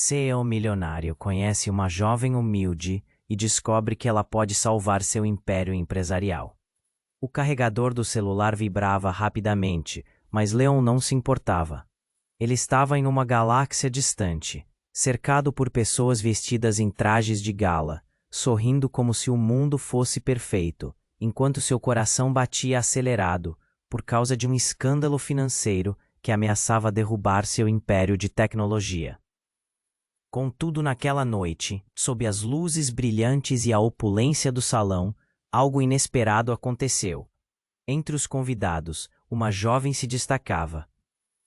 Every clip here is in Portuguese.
CEO milionário conhece uma jovem humilde e descobre que ela pode salvar seu império empresarial. O carregador do celular vibrava rapidamente, mas Leon não se importava. Ele estava em uma galáxia distante, cercado por pessoas vestidas em trajes de gala, sorrindo como se o mundo fosse perfeito, enquanto seu coração batia acelerado por causa de um escândalo financeiro que ameaçava derrubar seu império de tecnologia. Contudo, naquela noite, sob as luzes brilhantes e a opulência do salão, algo inesperado aconteceu. Entre os convidados, uma jovem se destacava.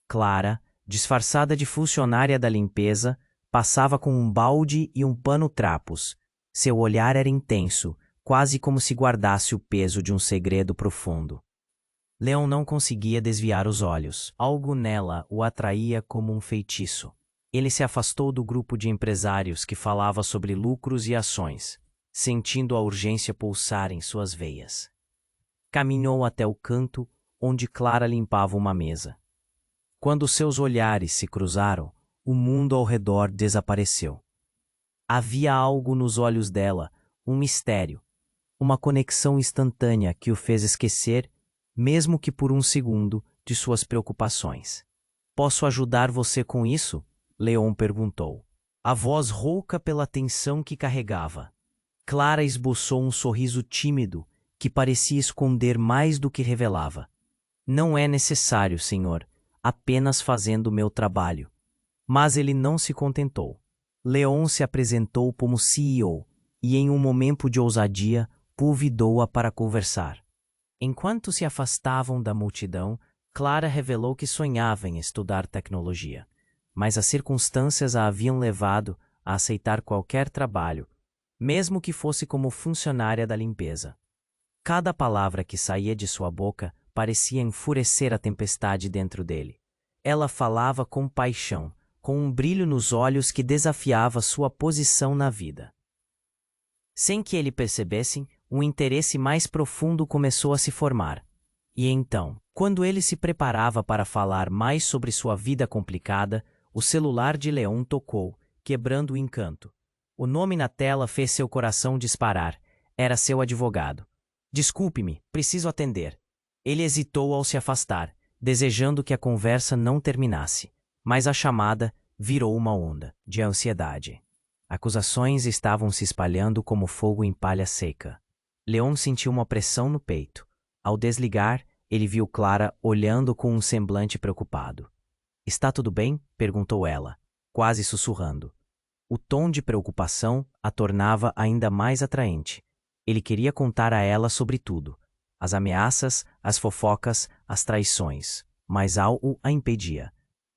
Clara, disfarçada de funcionária da limpeza, passava com um balde e um pano-trapos. Seu olhar era intenso, quase como se guardasse o peso de um segredo profundo. Leon não conseguia desviar os olhos. Algo nela o atraía como um feitiço. Ele se afastou do grupo de empresários que falava sobre lucros e ações, sentindo a urgência pulsar em suas veias. Caminhou até o canto onde Clara limpava uma mesa. Quando seus olhares se cruzaram, o mundo ao redor desapareceu. Havia algo nos olhos dela, um mistério, uma conexão instantânea que o fez esquecer, mesmo que por um segundo, de suas preocupações. "Posso ajudar você com isso?" Leon perguntou. A voz rouca pela tensão que carregava. Clara esboçou um sorriso tímido que parecia esconder mais do que revelava. "Não é necessário, senhor, apenas fazendo o meu trabalho." Mas ele não se contentou. Leon se apresentou como CEO e, em um momento de ousadia, convidou-a para conversar. Enquanto se afastavam da multidão, Clara revelou que sonhava em estudar tecnologia, mas as circunstâncias a haviam levado a aceitar qualquer trabalho, mesmo que fosse como funcionária da limpeza. Cada palavra que saía de sua boca parecia enfurecer a tempestade dentro dele. Ela falava com paixão, com um brilho nos olhos que desafiava sua posição na vida. Sem que ele percebesse, um interesse mais profundo começou a se formar. E então, quando ele se preparava para falar mais sobre sua vida complicada, o celular de Leon tocou, quebrando o encanto. O nome na tela fez seu coração disparar. Era seu advogado. "Desculpe-me, preciso atender." Ele hesitou ao se afastar, desejando que a conversa não terminasse. Mas a chamada virou uma onda de ansiedade. Acusações estavam se espalhando como fogo em palha seca. Leon sentiu uma pressão no peito. Ao desligar, ele viu Clara olhando com um semblante preocupado. "Está tudo bem?" perguntou ela, quase sussurrando. O tom de preocupação a tornava ainda mais atraente. Ele queria contar a ela sobre tudo: as ameaças, as fofocas, as traições, mas algo a impedia.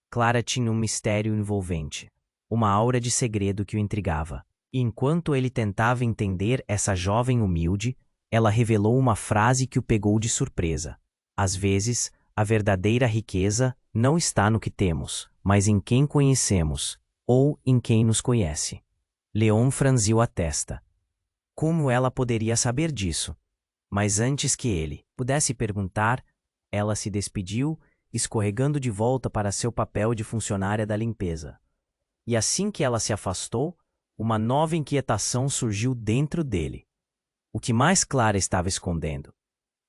Clara tinha um mistério envolvente, uma aura de segredo que o intrigava. E enquanto ele tentava entender essa jovem humilde, ela revelou uma frase que o pegou de surpresa. "Às vezes, a verdadeira riqueza não está no que temos, mas em quem conhecemos, ou em quem nos conhece." Leon franziu a testa. Como ela poderia saber disso? Mas antes que ele pudesse perguntar, ela se despediu, escorregando de volta para seu papel de funcionária da limpeza. E assim que ela se afastou, uma nova inquietação surgiu dentro dele. O que mais Clara estava escondendo?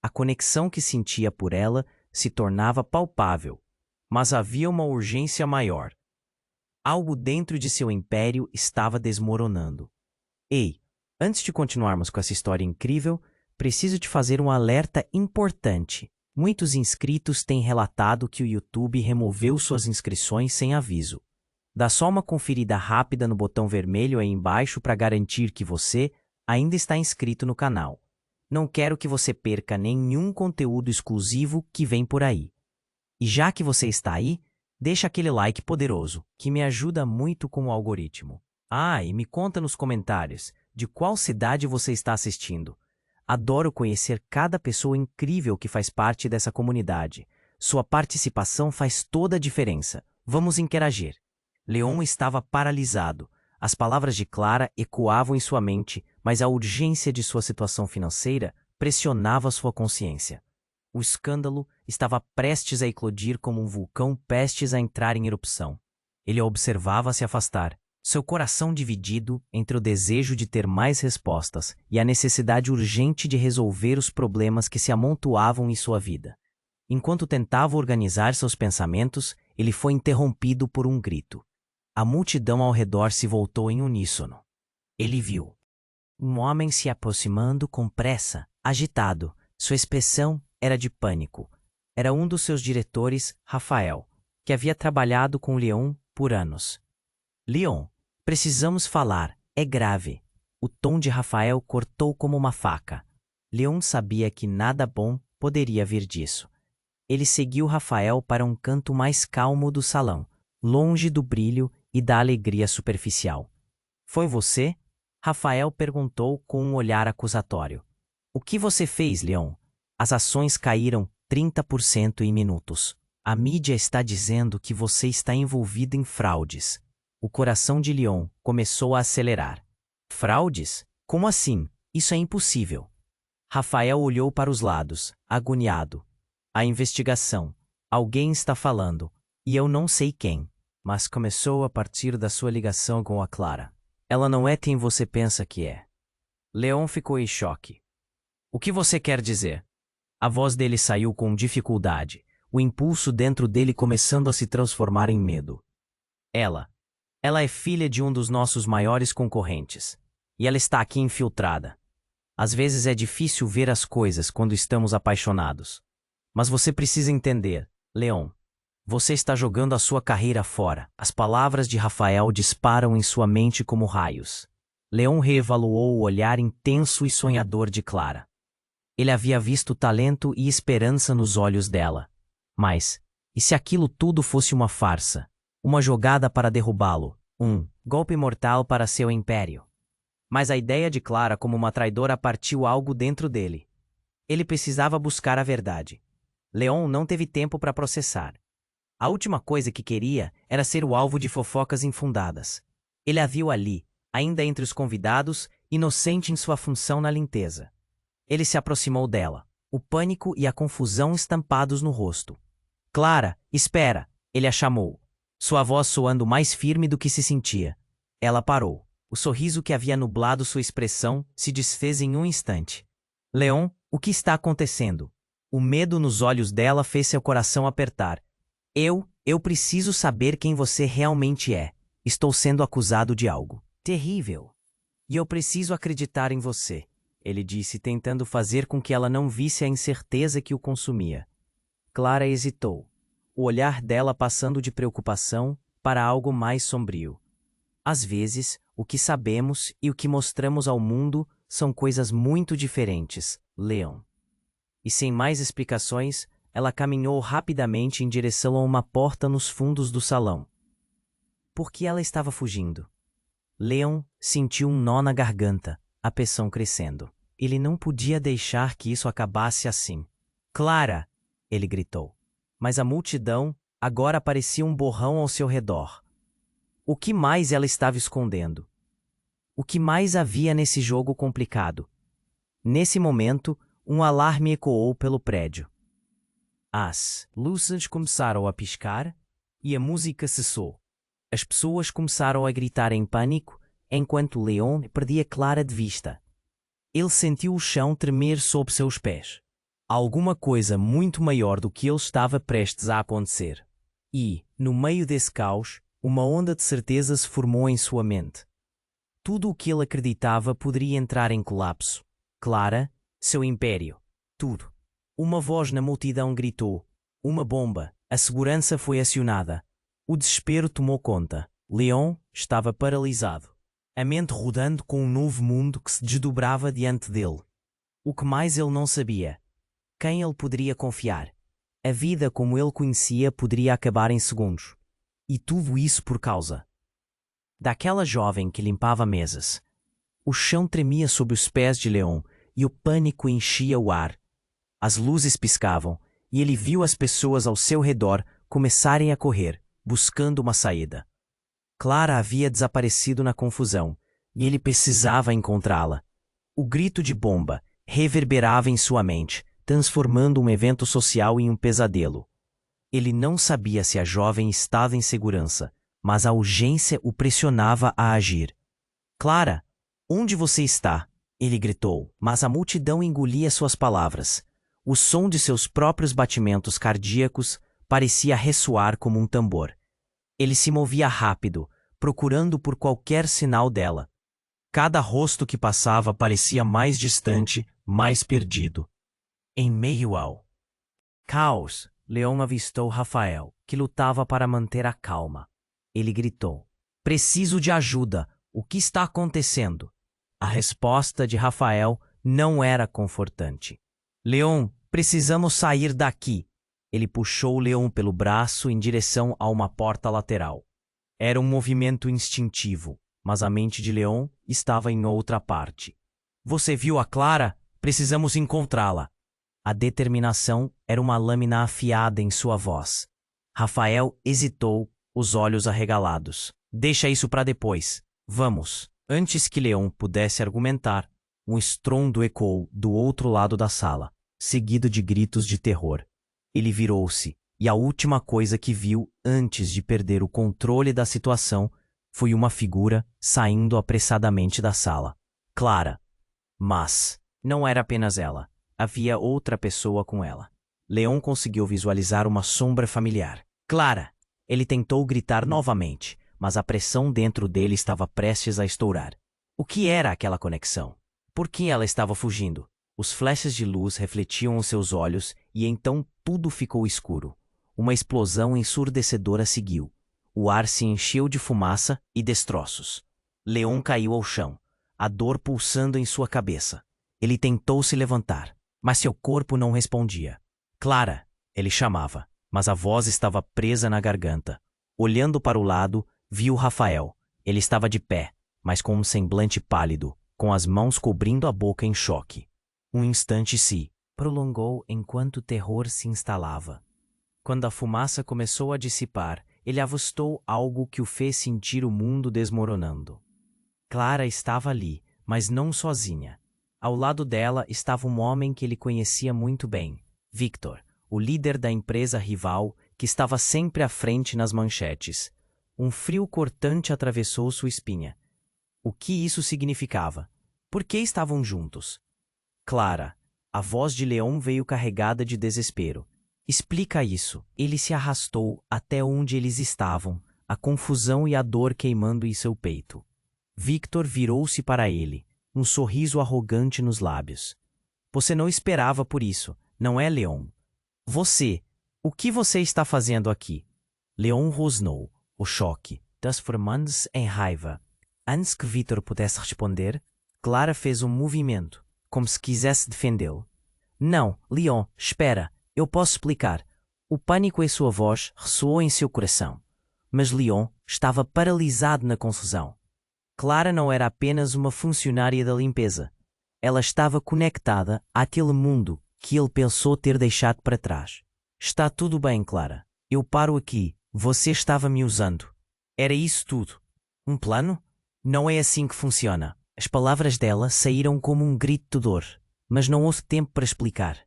A conexão que sentia por ela se tornava palpável, mas havia uma urgência maior. Algo dentro de seu império estava desmoronando. "Ei, antes de continuarmos com essa história incrível, preciso te fazer um alerta importante. Muitos inscritos têm relatado que o YouTube removeu suas inscrições sem aviso. Dá só uma conferida rápida no botão vermelho aí embaixo para garantir que você ainda está inscrito no canal. Não quero que você perca nenhum conteúdo exclusivo que vem por aí. E já que você está aí, deixa aquele like poderoso, que me ajuda muito com o algoritmo. E me conta nos comentários de qual cidade você está assistindo. Adoro conhecer cada pessoa incrível que faz parte dessa comunidade. Sua participação faz toda a diferença. Vamos interagir." Leon estava paralisado. As palavras de Clara ecoavam em sua mente, mas a urgência de sua situação financeira pressionava sua consciência. O escândalo estava prestes a eclodir como um vulcão prestes a entrar em erupção. Ele a observava se afastar, seu coração dividido entre o desejo de ter mais respostas e a necessidade urgente de resolver os problemas que se amontoavam em sua vida. Enquanto tentava organizar seus pensamentos, ele foi interrompido por um grito. A multidão ao redor se voltou em uníssono. Ele viu um homem se aproximando com pressa, agitado. Sua expressão era de pânico. Era um dos seus diretores, Rafael, que havia trabalhado com Leon por anos. Leon, precisamos falar, é grave. O tom de Rafael cortou como uma faca. Leon sabia que nada bom poderia vir disso. Ele seguiu Rafael para um canto mais calmo do salão, longe do brilho e da alegria superficial. Foi você? Rafael perguntou com um olhar acusatório. O que você fez, Leon? As ações caíram 30% em minutos. A mídia está dizendo que você está envolvido em fraudes. O coração de Leon começou a acelerar. Fraudes? Como assim? Isso é impossível. Rafael olhou para os lados, agoniado. A investigação. Alguém está falando. E eu não sei quem. Mas começou a partir da sua ligação com a Clara. Ela não é quem você pensa que é. Leon ficou em choque. O que você quer dizer? A voz dele saiu com dificuldade, o impulso dentro dele começando a se transformar em medo. Ela é filha de um dos nossos maiores concorrentes. E ela está aqui infiltrada. Às vezes é difícil ver as coisas quando estamos apaixonados. Mas você precisa entender, Leon. Você está jogando a sua carreira fora. As palavras de Rafael disparam em sua mente como raios. Leon reevaluou o olhar intenso e sonhador de Clara. Ele havia visto talento e esperança nos olhos dela. Mas, e se aquilo tudo fosse uma farsa? Uma jogada para derrubá-lo? Um golpe mortal para seu império? Mas a ideia de Clara como uma traidora partiu algo dentro dele. Ele precisava buscar a verdade. Leon não teve tempo para processar. A última coisa que queria era ser o alvo de fofocas infundadas. Ele a viu ali, ainda entre os convidados, inocente em sua função na limpeza. Ele se aproximou dela, o pânico e a confusão estampados no rosto. Clara, espera! Ele a chamou, sua voz soando mais firme do que se sentia. Ela parou. O sorriso que havia nublado sua expressão se desfez em um instante. Leon, o que está acontecendo? O medo nos olhos dela fez seu coração apertar. Eu preciso saber quem você realmente é. Estou sendo acusado de algo terrível. E eu preciso acreditar em você, ele disse, tentando fazer com que ela não visse a incerteza que o consumia. Clara hesitou, o olhar dela passando de preocupação para algo mais sombrio. Às vezes, o que sabemos e o que mostramos ao mundo são coisas muito diferentes, Leon. E sem mais explicações, ela caminhou rapidamente em direção a uma porta nos fundos do salão. Por que ela estava fugindo? Leon sentiu um nó na garganta, a pressão crescendo. Ele não podia deixar que isso acabasse assim. Clara! Ele gritou. Mas a multidão agora parecia um borrão ao seu redor. O que mais ela estava escondendo? O que mais havia nesse jogo complicado? Nesse momento, um alarme ecoou pelo prédio. As luzes começaram a piscar e a música cessou. As pessoas começaram a gritar em pânico, enquanto Leon perdia Clara de vista. Ele sentiu o chão tremer sob seus pés. Alguma coisa muito maior do que ele estava prestes a acontecer. E, no meio desse caos, uma onda de certeza se formou em sua mente. Tudo o que ele acreditava poderia entrar em colapso. Clara, seu império, tudo. Uma voz na multidão gritou. Uma bomba. A segurança foi acionada. O desespero tomou conta. Leon estava paralisado. A mente rodando com um novo mundo que se desdobrava diante dele. O que mais ele não sabia? Quem ele poderia confiar? A vida como ele conhecia poderia acabar em segundos. E tudo isso por causa daquela jovem que limpava mesas. O chão tremia sob os pés de Leon e o pânico enchia o ar. As luzes piscavam e ele viu as pessoas ao seu redor começarem a correr, buscando uma saída. Clara havia desaparecido na confusão e ele precisava encontrá-la. O grito de bomba reverberava em sua mente, transformando um evento social em um pesadelo. Ele não sabia se a jovem estava em segurança mas a urgência o pressionava a agir. Clara, onde você está? Ele gritou, mas a multidão engolia suas palavras. O som de seus próprios batimentos cardíacos parecia ressoar como um tambor. Ele se movia rápido, procurando por qualquer sinal dela. Cada rosto que passava parecia mais distante, mais perdido. Em meio ao caos, Leon avistou Rafael, que lutava para manter a calma. Ele gritou: "Preciso de ajuda! O que está acontecendo?" A resposta de Rafael não era confortante. "Leon, precisamos sair daqui." Ele puxou Leon pelo braço em direção a uma porta lateral. Era um movimento instintivo, mas a mente de Leon estava em outra parte. "Você viu a Clara? Precisamos encontrá-la." A determinação era uma lâmina afiada em sua voz. Rafael hesitou, os olhos arregalados. "Deixa isso para depois. Vamos." Antes que Leon pudesse argumentar, um estrondo ecoou do outro lado da sala, seguido de gritos de terror. Ele virou-se, e a última coisa que viu antes de perder o controle da situação foi uma figura saindo apressadamente da sala. Clara. Mas não era apenas ela. Havia outra pessoa com ela. Leon conseguiu visualizar uma sombra familiar. "Clara!" Ele tentou gritar novamente, mas a pressão dentro dele estava prestes a estourar. O que era aquela conexão? Por que ela estava fugindo? Os flashes de luz refletiam os seus olhos e então tudo ficou escuro. Uma explosão ensurdecedora seguiu. O ar se encheu de fumaça e destroços. Leon caiu ao chão, a dor pulsando em sua cabeça. Ele tentou se levantar, mas seu corpo não respondia. "Clara!" Ele chamava, mas a voz estava presa na garganta. Olhando para o lado, viu Rafael. Ele estava de pé, mas com um semblante pálido, com as mãos cobrindo a boca em choque. Um instante se prolongou enquanto o terror se instalava. Quando a fumaça começou a dissipar, ele avistou algo que o fez sentir o mundo desmoronando. Clara estava ali, mas não sozinha. Ao lado dela estava um homem que ele conhecia muito bem, Victor, o líder da empresa rival que estava sempre à frente nas manchetes. Um frio cortante atravessou sua espinha. O que isso significava? Por que estavam juntos? "Clara." A voz de Leon veio carregada de desespero. "Explica isso." Ele se arrastou até onde eles estavam, a confusão e a dor queimando em seu peito. Victor virou-se para ele, um sorriso arrogante nos lábios. "Você não esperava por isso, não é, Leon?" "Você, o que você está fazendo aqui?" Leon rosnou, o choque, transformando-se em raiva. Antes que Victor pudesse responder, Clara fez um movimento, como se quisesse defendê-lo. "Não, Leon, espera, eu posso explicar." O pânico em sua voz ressoou em seu coração. Mas Leon estava paralisado na confusão. Clara não era apenas uma funcionária da limpeza. Ela estava conectada àquele mundo que ele pensou ter deixado para trás. "Está tudo bem, Clara. Eu paro aqui. Você estava me usando." Era isso tudo. Um plano? Não é assim que funciona. As palavras dela saíram como um grito de dor, mas não houve tempo para explicar.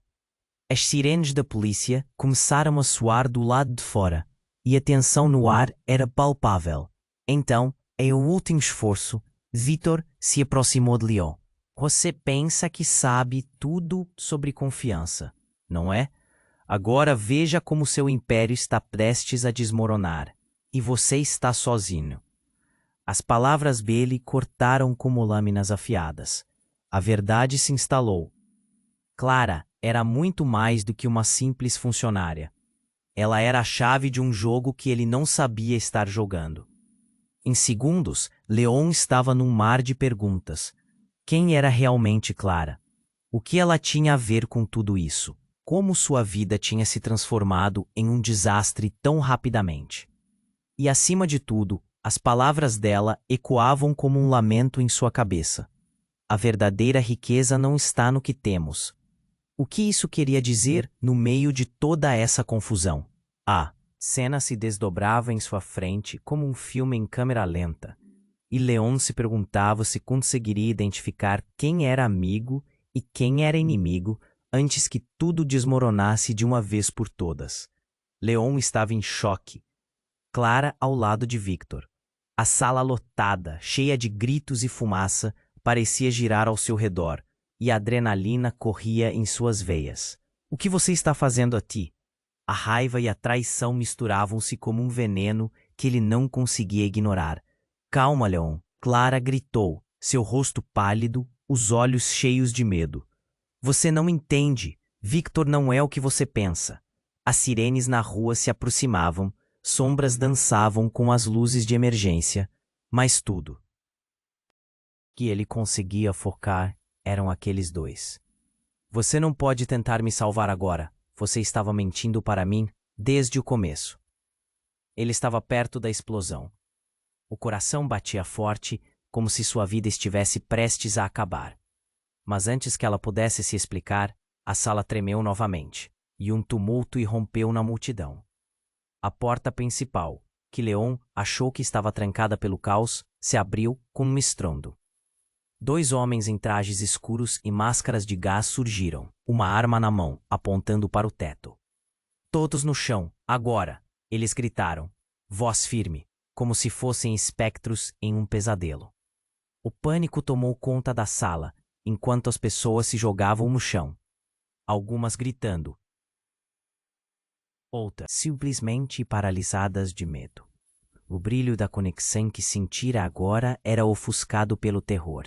As sirenes da polícia começaram a soar do lado de fora, e a tensão no ar era palpável. Então, em um último esforço, Victor se aproximou de Leon. "Você pensa que sabe tudo sobre confiança, não é? Agora veja como seu império está prestes a desmoronar, e você está sozinho." As palavras dele cortaram como lâminas afiadas. A verdade se instalou. Clara era muito mais do que uma simples funcionária. Ela era a chave de um jogo que ele não sabia estar jogando. Em segundos, Leon estava num mar de perguntas. Quem era realmente Clara? O que ela tinha a ver com tudo isso? Como sua vida tinha se transformado em um desastre tão rapidamente? E acima de tudo, as palavras dela ecoavam como um lamento em sua cabeça. A verdadeira riqueza não está no que temos. O que isso queria dizer no meio de toda essa confusão? A cena se desdobrava em sua frente como um filme em câmera lenta, e Leon se perguntava se conseguiria identificar quem era amigo e quem era inimigo antes que tudo desmoronasse de uma vez por todas. Leon estava em choque. Clara ao lado de Victor. A sala lotada, cheia de gritos e fumaça, parecia girar ao seu redor, e a adrenalina corria em suas veias. O que você está fazendo aqui? A raiva e a traição misturavam-se como um veneno que ele não conseguia ignorar. Calma, Leon, Clara gritou, seu rosto pálido, os olhos cheios de medo. Você não entende. Victor não é o que você pensa. As sirenes na rua se aproximavam, sombras dançavam com as luzes de emergência, mas tudo que ele conseguia focar eram aqueles dois. Você não pode tentar me salvar agora. Você estava mentindo para mim desde o começo. Ele estava perto da explosão. O coração batia forte, como se sua vida estivesse prestes a acabar. Mas antes que ela pudesse se explicar, a sala tremeu novamente, e um tumulto irrompeu na multidão. A porta principal, que Leon achou que estava trancada pelo caos, se abriu com um estrondo. 2 homens em trajes escuros e máscaras de gás surgiram, uma arma na mão, apontando para o teto. Todos no chão, agora! Eles gritaram, voz firme, como se fossem espectros em um pesadelo. O pânico tomou conta da sala, enquanto as pessoas se jogavam no chão. Algumas gritando, outras simplesmente paralisadas de medo. O brilho da conexão que sentira agora era ofuscado pelo terror.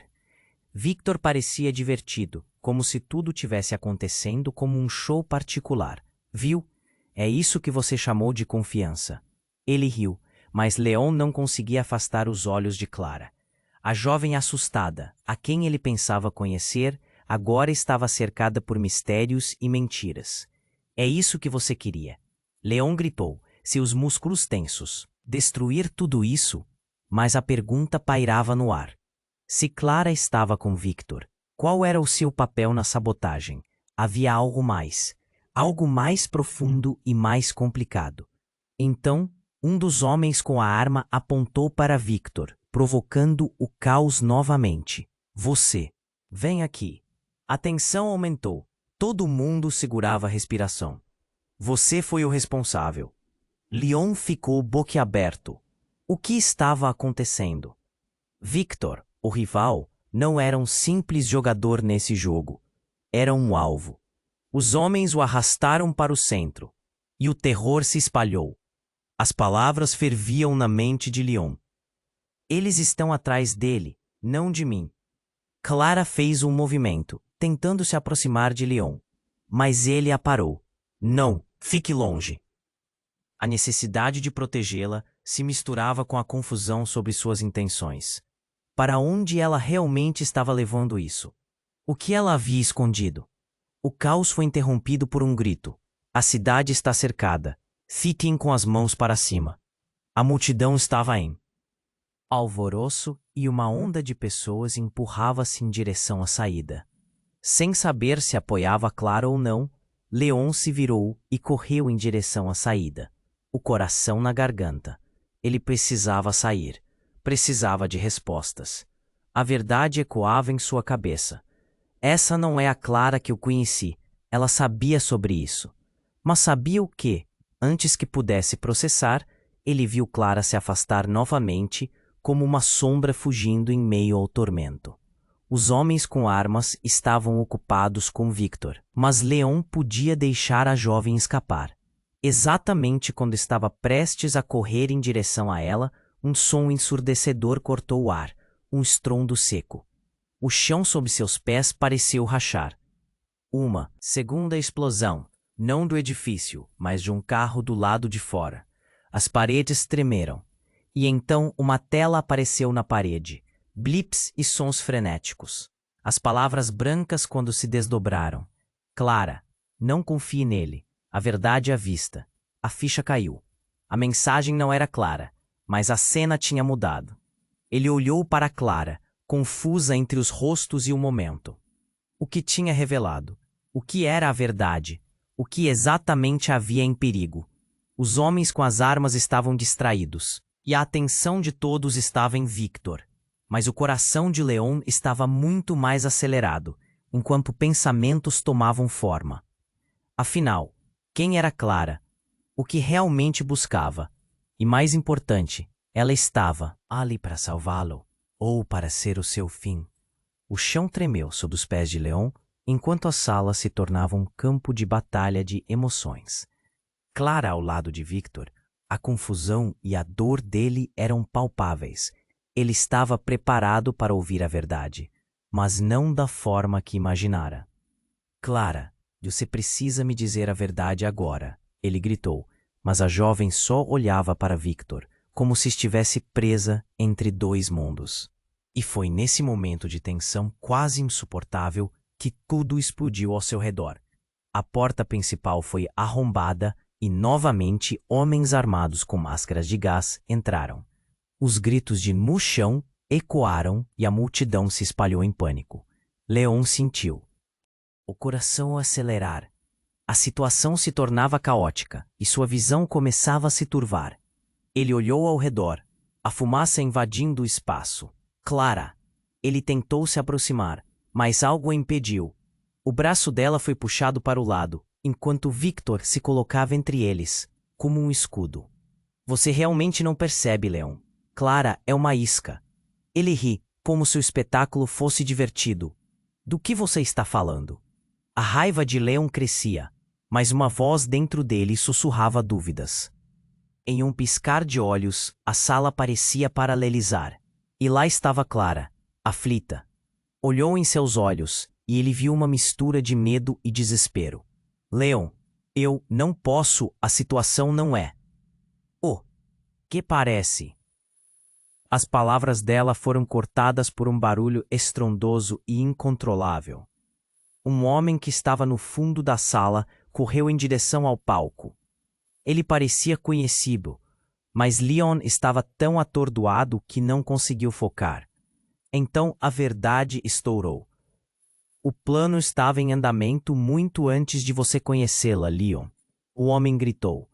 Victor parecia divertido, como se tudo tivesse acontecendo como um show particular. Viu? É isso que você chamou de confiança. Ele riu, mas Leon não conseguia afastar os olhos de Clara. A jovem assustada, a quem ele pensava conhecer, agora estava cercada por mistérios e mentiras. É isso que você queria. Leon gritou, seus músculos tensos. Destruir tudo isso? Mas a pergunta pairava no ar. Se Clara estava com Victor, qual era o seu papel na sabotagem? Havia algo mais profundo e mais complicado. Então, um dos homens com a arma apontou para Victor, provocando o caos novamente. Você, vem aqui. A tensão aumentou. Todo mundo segurava a respiração. Você foi o responsável. Leon ficou boquiaberto. O que estava acontecendo? Victor, o rival, não era um simples jogador nesse jogo. Era um alvo. Os homens o arrastaram para o centro. E o terror se espalhou. As palavras ferviam na mente de Leon. Eles estão atrás dele, não de mim. Clara fez um movimento, tentando se aproximar de Leon. Mas ele a parou. Não, fique longe. A necessidade de protegê-la se misturava com a confusão sobre suas intenções. Para onde ela realmente estava levando isso? O que ela havia escondido? O caos foi interrompido por um grito. A cidade está cercada. Fiquem com as mãos para cima. A multidão estava em alvoroço e uma onda de pessoas empurrava-se em direção à saída. Sem saber se apoiava Clara ou não, Leon se virou e correu em direção à saída. O coração na garganta. Ele precisava sair. Precisava de respostas. A verdade ecoava em sua cabeça. Essa não é a Clara que eu conheci. Ela sabia sobre isso. Mas sabia o quê? Antes que pudesse processar, ele viu Clara se afastar novamente, como uma sombra fugindo em meio ao tormento. Os homens com armas estavam ocupados com Victor, mas Leon podia deixar a jovem escapar. Exatamente quando estava prestes a correr em direção a ela, um som ensurdecedor cortou o ar, um estrondo seco. O chão sob seus pés pareceu rachar. Uma segunda explosão, não do edifício, mas de um carro do lado de fora. As paredes tremeram. E então uma tela apareceu na parede. Blips e sons frenéticos. As palavras brancas quando se desdobraram. Clara, não confie nele. A verdade à vista. A ficha caiu. A mensagem não era clara, mas a cena tinha mudado. Ele olhou para Clara, confusa entre os rostos e o momento. O que tinha revelado? O que era a verdade? O que exatamente havia em perigo? Os homens com as armas estavam distraídos, e a atenção de todos estava em Victor. Mas o coração de Leon estava muito mais acelerado, enquanto pensamentos tomavam forma. Afinal, quem era Clara? O que realmente buscava? E mais importante, ela estava ali para salvá-lo, ou para ser o seu fim. O chão tremeu sob os pés de Leon, enquanto a sala se tornava um campo de batalha de emoções. Clara ao lado de Victor, a confusão e a dor dele eram palpáveis. Ele estava preparado para ouvir a verdade, mas não da forma que imaginara. Clara, você precisa me dizer a verdade agora, ele gritou, mas a jovem só olhava para Victor, como se estivesse presa entre dois mundos. E foi nesse momento de tensão quase insuportável que tudo explodiu ao seu redor. A porta principal foi arrombada e novamente homens armados com máscaras de gás entraram. Os gritos de "no chão" ecoaram e a multidão se espalhou em pânico. Leon sentiu o coração acelerar. A situação se tornava caótica e sua visão começava a se turvar. Ele olhou ao redor, a fumaça invadindo o espaço. Clara! Ele tentou se aproximar, mas algo o impediu. O braço dela foi puxado para o lado, enquanto Victor se colocava entre eles, como um escudo. Você realmente não percebe, Leon. Clara é uma isca. Ele ri, como se o espetáculo fosse divertido. Do que você está falando? A raiva de Leon crescia, mas uma voz dentro dele sussurrava dúvidas. Em um piscar de olhos, a sala parecia paralelizar. E lá estava Clara, aflita. Olhou em seus olhos, e ele viu uma mistura de medo e desespero. Leon, eu não posso, a situação não é. Oh, que parece? As palavras dela foram cortadas por um barulho estrondoso e incontrolável. Um homem que estava no fundo da sala correu em direção ao palco. Ele parecia conhecido, mas Leon estava tão atordoado que não conseguiu focar. Então a verdade estourou. O plano estava em andamento muito antes de você conhecê-la, Leon. O homem gritou.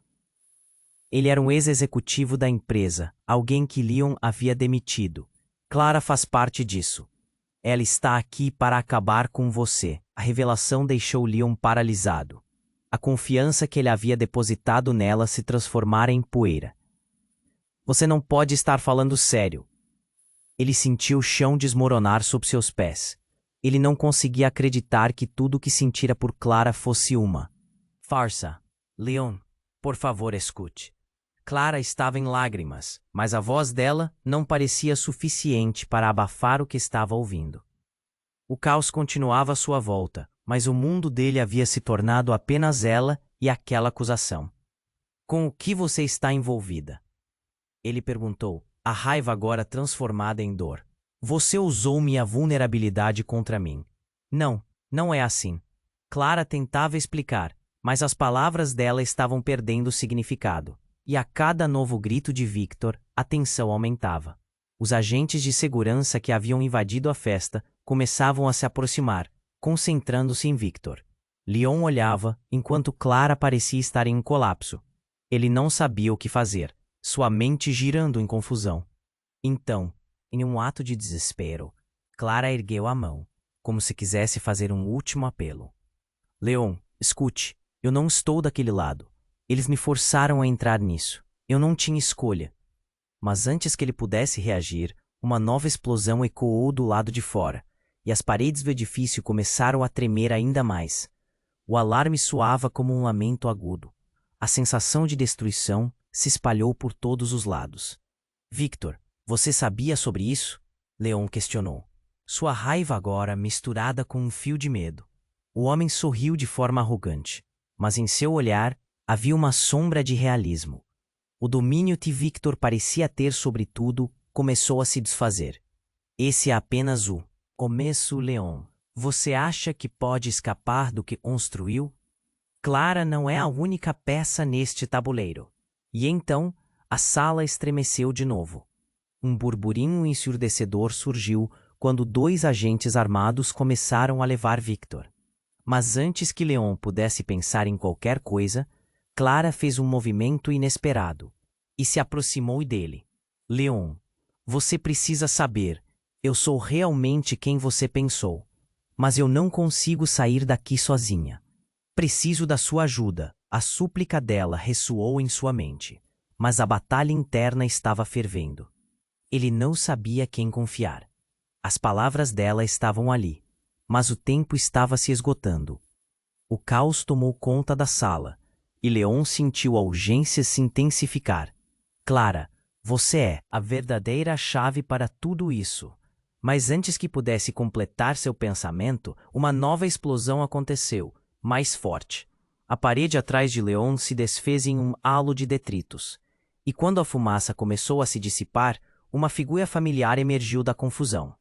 Ele era um ex-executivo da empresa, alguém que Leon havia demitido. Clara faz parte disso. Ela está aqui para acabar com você. A revelação deixou Leon paralisado. A confiança que ele havia depositado nela se transformara em poeira. Você não pode estar falando sério. Ele sentiu o chão desmoronar sob seus pés. Ele não conseguia acreditar que tudo o que sentira por Clara fosse uma farsa. Leon, por favor, escute. Clara estava em lágrimas, mas a voz dela não parecia suficiente para abafar o que estava ouvindo. O caos continuava à sua volta, mas o mundo dele havia se tornado apenas ela e aquela acusação. Com o que você está envolvida? Ele perguntou, a raiva agora transformada em dor. Você usou minha vulnerabilidade contra mim. Não, não é assim. Clara tentava explicar, mas as palavras dela estavam perdendo significado. E a cada novo grito de Victor, a tensão aumentava. Os agentes de segurança que haviam invadido a festa começavam a se aproximar, concentrando-se em Victor. Leon olhava, enquanto Clara parecia estar em um colapso. Ele não sabia o que fazer, sua mente girando em confusão. Então, em um ato de desespero, Clara ergueu a mão, como se quisesse fazer um último apelo. Leon, escute, eu não estou daquele lado. Eles me forçaram a entrar nisso. Eu não tinha escolha. Mas antes que ele pudesse reagir, uma nova explosão ecoou do lado de fora, e as paredes do edifício começaram a tremer ainda mais. O alarme soava como um lamento agudo. A sensação de destruição se espalhou por todos os lados. Victor, você sabia sobre isso? Leon questionou. Sua raiva agora misturada com um fio de medo. O homem sorriu de forma arrogante, mas em seu olhar havia uma sombra de realismo. O domínio que Victor parecia ter sobre tudo começou a se desfazer. Esse é apenas o começo, Leon. Você acha que pode escapar do que construiu? Clara não é a única peça neste tabuleiro. E então, a sala estremeceu de novo. Um burburinho ensurdecedor surgiu quando dois agentes armados começaram a levar Victor. Mas antes que Leon pudesse pensar em qualquer coisa, Clara fez um movimento inesperado e se aproximou dele. Leon, você precisa saber, eu sou realmente quem você pensou, mas eu não consigo sair daqui sozinha. Preciso da sua ajuda. A súplica dela ressoou em sua mente. mas a batalha interna estava fervendo. Ele não sabia quem confiar. As palavras dela estavam ali, mas o tempo estava se esgotando. O caos tomou conta da sala, e Leon sentiu a urgência se intensificar. Clara, você é a verdadeira chave para tudo isso. Mas antes que pudesse completar seu pensamento, uma nova explosão aconteceu, mais forte. A parede atrás de Leon se desfez em um halo de detritos. E quando a fumaça começou a se dissipar, uma figura familiar emergiu da confusão.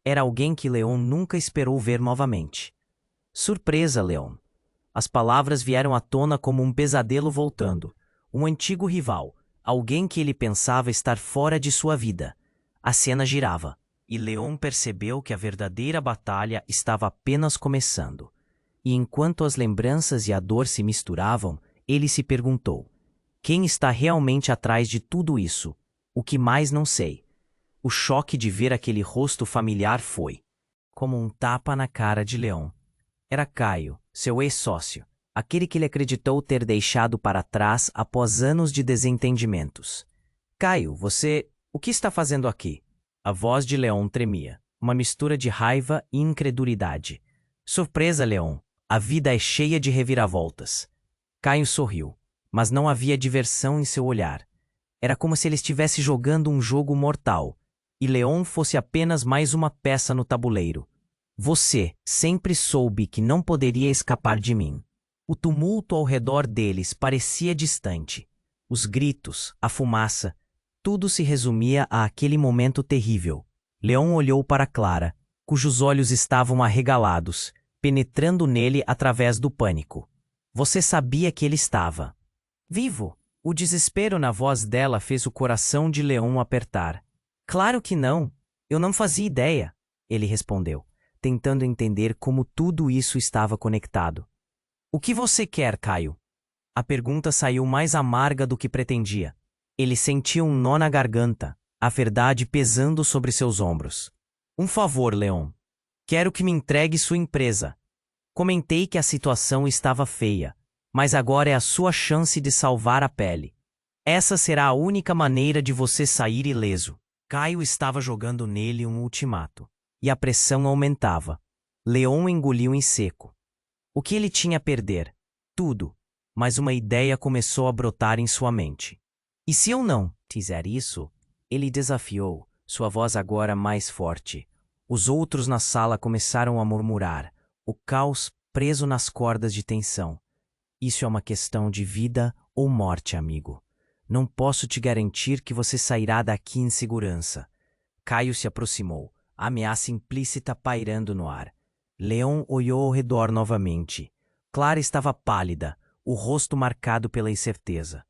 Era alguém que Leon nunca esperou ver novamente. Surpresa, Leon. As palavras vieram à tona como um pesadelo voltando. Um antigo rival, alguém que ele pensava estar fora de sua vida. A cena girava, e Leon percebeu que a verdadeira batalha estava apenas começando. E enquanto as lembranças e a dor se misturavam, ele se perguntou: quem está realmente atrás de tudo isso? O que mais não sei. O choque de ver aquele rosto familiar foi como um tapa na cara de Leon. Era Caio, seu ex-sócio, aquele que ele acreditou ter deixado para trás após anos de desentendimentos. Caio, o que está fazendo aqui? A voz de Leon tremia, uma mistura de raiva e incredulidade. Surpresa, Leon. A vida é cheia de reviravoltas. Caio sorriu, mas não havia diversão em seu olhar. Era como se ele estivesse jogando um jogo mortal, e Leon fosse apenas mais uma peça no tabuleiro. Você sempre soube que não poderia escapar de mim. O tumulto ao redor deles parecia distante. Os gritos, a fumaça, tudo se resumia a aquele momento terrível. Leon olhou para Clara, cujos olhos estavam arregalados, penetrando nele através do pânico. Você sabia que ele estava vivo? O desespero na voz dela fez o coração de Leon apertar. Claro que não. Eu não fazia ideia, ele respondeu, tentando entender como tudo isso estava conectado. O que você quer, Caio? A pergunta saiu mais amarga do que pretendia. Ele sentia um nó na garganta, a verdade pesando sobre seus ombros. Um favor, Leon. Quero que me entregue sua empresa. Comentei que a situação estava feia, mas agora é a sua chance de salvar a pele. Essa será a única maneira de você sair ileso. Caio estava jogando nele um ultimato, e a pressão aumentava. Leon engoliu em seco. O que ele tinha a perder? Tudo, mas uma ideia começou a brotar em sua mente. E se eu não fizer isso? Ele desafiou, sua voz agora mais forte. Os outros na sala começaram a murmurar, o caos preso nas cordas de tensão. Isso é uma questão de vida ou morte, amigo. Não posso te garantir que você sairá daqui em segurança. Caio se aproximou, a ameaça implícita pairando no ar. Leon olhou ao redor novamente. Clara estava pálida, o rosto marcado pela incerteza.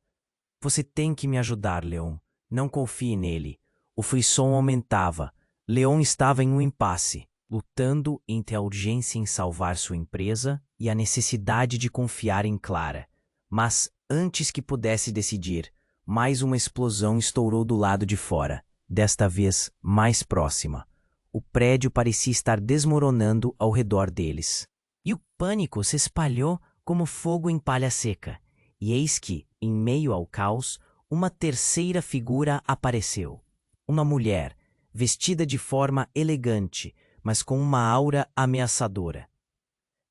Você tem que me ajudar, Leon. Não confie nele. O frisson aumentava. Leon estava em um impasse, lutando entre a urgência em salvar sua empresa e a necessidade de confiar em Clara. Mas, antes que pudesse decidir, mais uma explosão estourou do lado de fora, desta vez mais próxima. O prédio parecia estar desmoronando ao redor deles. E o pânico se espalhou como fogo em palha seca. E eis que, em meio ao caos, uma terceira figura apareceu. Uma mulher, vestida de forma elegante, mas com uma aura ameaçadora.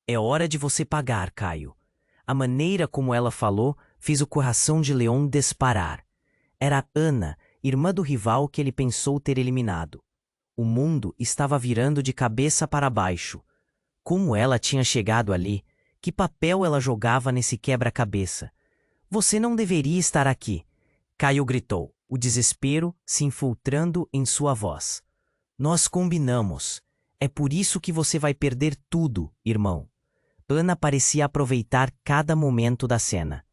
É hora de você pagar, Caio. A maneira como ela falou fez o coração de Leon disparar. Era Ana, irmã do rival que ele pensou ter eliminado. O mundo estava virando de cabeça para baixo. Como ela tinha chegado ali? Que papel ela jogava nesse quebra-cabeça? Você não deveria estar aqui. Caio gritou, o desespero se infiltrando em sua voz. Nós combinamos. É por isso que você vai perder tudo, irmão. Ana parecia aproveitar cada momento da cena.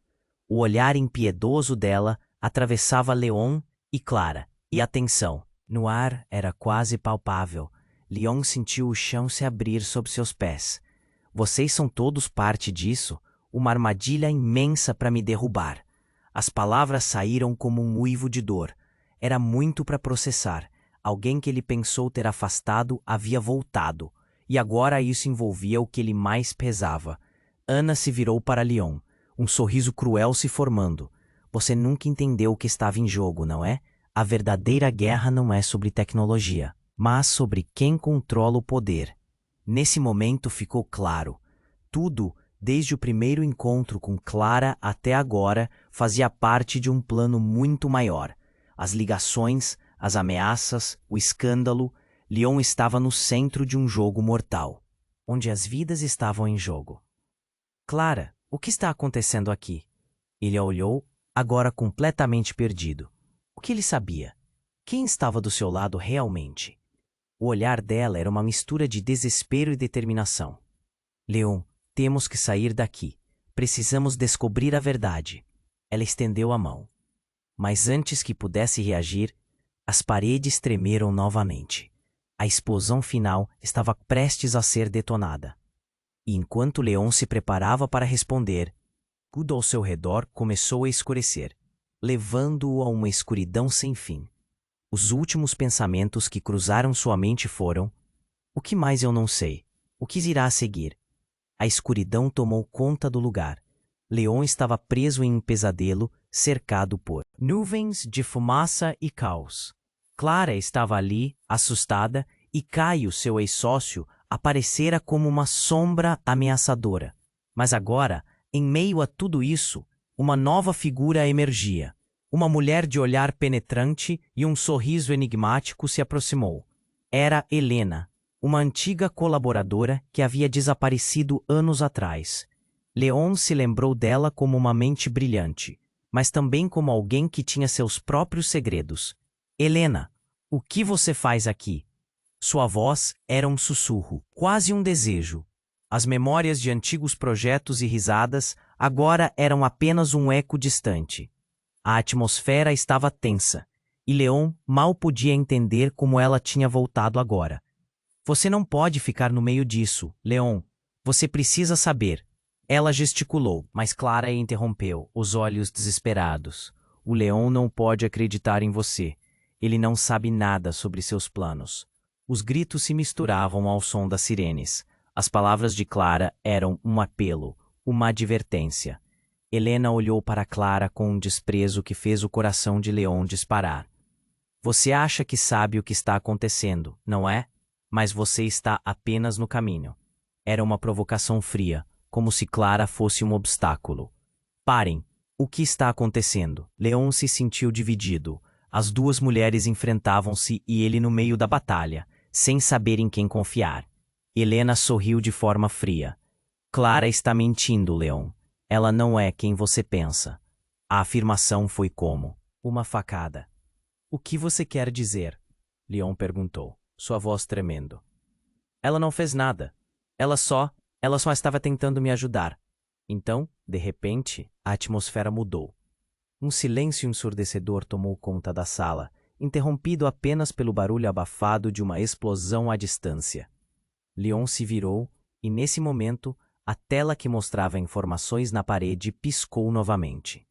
O olhar impiedoso dela atravessava Leon e Clara, e a tensão no ar era quase palpável. Leon sentiu o chão se abrir sob seus pés. Vocês são todos parte disso? Uma armadilha imensa para me derrubar. As palavras saíram como um uivo de dor. Era muito para processar. Alguém que ele pensou ter afastado havia voltado. E agora isso envolvia o que ele mais pesava. Ana se virou para Leon, um sorriso cruel se formando. Você nunca entendeu o que estava em jogo, não é? A verdadeira guerra não é sobre tecnologia, mas sobre quem controla o poder. Nesse momento ficou claro. Tudo, desde o primeiro encontro com Clara até agora, fazia parte de um plano muito maior. As ligações, as ameaças, o escândalo. Leon estava no centro de um jogo mortal, onde as vidas estavam em jogo. Clara, o que está acontecendo aqui? Ele a olhou, agora completamente perdido. O que ele sabia? Quem estava do seu lado realmente? O olhar dela era uma mistura de desespero e determinação. Leon, temos que sair daqui. Precisamos descobrir a verdade. Ela estendeu a mão. Mas antes que pudesse reagir, as paredes tremeram novamente. A explosão final estava prestes a ser detonada. E enquanto Leon se preparava para responder, tudo ao seu redor começou a escurecer, levando-o a uma escuridão sem fim. Os últimos pensamentos que cruzaram sua mente foram: o que mais eu não sei? O que irá a seguir? A escuridão tomou conta do lugar. Leon estava preso em um pesadelo, cercado por nuvens de fumaça e caos. Clara estava ali, assustada, e Caio, seu ex-sócio, aparecera como uma sombra ameaçadora. Mas agora, em meio a tudo isso, uma nova figura emergia. Uma mulher de olhar penetrante e um sorriso enigmático se aproximou. Era Helena, uma antiga colaboradora que havia desaparecido anos atrás. Leon se lembrou dela como uma mente brilhante, mas também como alguém que tinha seus próprios segredos. Helena, o que você faz aqui? Sua voz era um sussurro, quase um desejo. As memórias de antigos projetos e risadas agora eram apenas um eco distante. A atmosfera estava tensa, e Leon mal podia entender como ela tinha voltado agora. Você não pode ficar no meio disso, Leon. Você precisa saber. Ela gesticulou, mas Clara a interrompeu, os olhos desesperados. O Leon não pode acreditar em você. Ele não sabe nada sobre seus planos. Os gritos se misturavam ao som das sirenes. As palavras de Clara eram um apelo, uma advertência. Helena olhou para Clara com um desprezo que fez o coração de Leon disparar. Você acha que sabe o que está acontecendo, não é? Mas você está apenas no caminho. Era uma provocação fria, como se Clara fosse um obstáculo. Parem! O que está acontecendo? Leon se sentiu dividido. As duas mulheres enfrentavam-se e ele no meio da batalha, sem saber em quem confiar. Helena sorriu de forma fria. Clara está mentindo, Leon. Ela não é quem você pensa. A afirmação foi como uma facada. O que você quer dizer? Leon perguntou, sua voz tremendo. Ela não fez nada. Ela só estava tentando me ajudar. Então, de repente, a atmosfera mudou. Um silêncio ensurdecedor tomou conta da sala, interrompido apenas pelo barulho abafado de uma explosão à distância. Leon se virou e, nesse momento, a tela que mostrava informações na parede piscou novamente.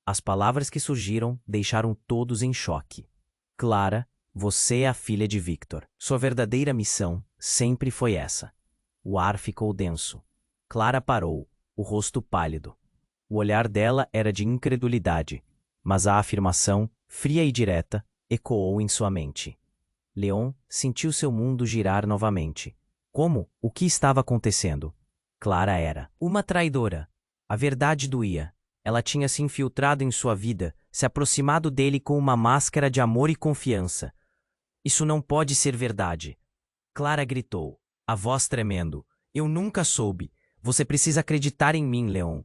As palavras que surgiram deixaram todos em choque. Clara, você é a filha de Victor. Sua verdadeira missão sempre foi essa. O ar ficou denso. Clara parou, o rosto pálido. O olhar dela era de incredulidade, mas a afirmação, fria e direta, ecoou em sua mente. Leon sentiu seu mundo girar novamente. Como? O que estava acontecendo? Clara era uma traidora. A verdade doía. Ela tinha se infiltrado em sua vida, se aproximado dele com uma máscara de amor e confiança. Isso não pode ser verdade. Clara gritou, a voz tremendo. Eu nunca soube. Você precisa acreditar em mim, Leon.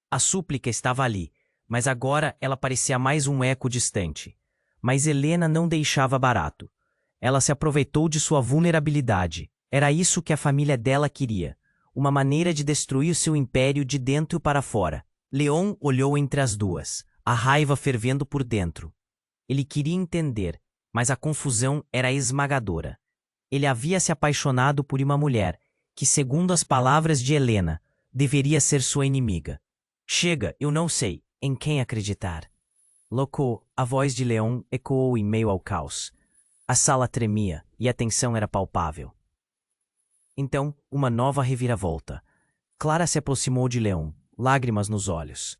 A súplica estava ali, mas agora ela parecia mais um eco distante. Mas Helena não deixava barato. Ela se aproveitou de sua vulnerabilidade. Era isso que a família dela queria. Uma maneira de destruir seu império de dentro para fora. Leon olhou entre as duas, a raiva fervendo por dentro. Ele queria entender, mas a confusão era esmagadora. Ele havia se apaixonado por uma mulher que, segundo as palavras de Helena, deveria ser sua inimiga. Chega, eu não sei em quem acreditar. Louco, a voz de Leon ecoou em meio ao caos. A sala tremia e a tensão era palpável. Então, uma nova reviravolta. Clara se aproximou de Leon, lágrimas nos olhos.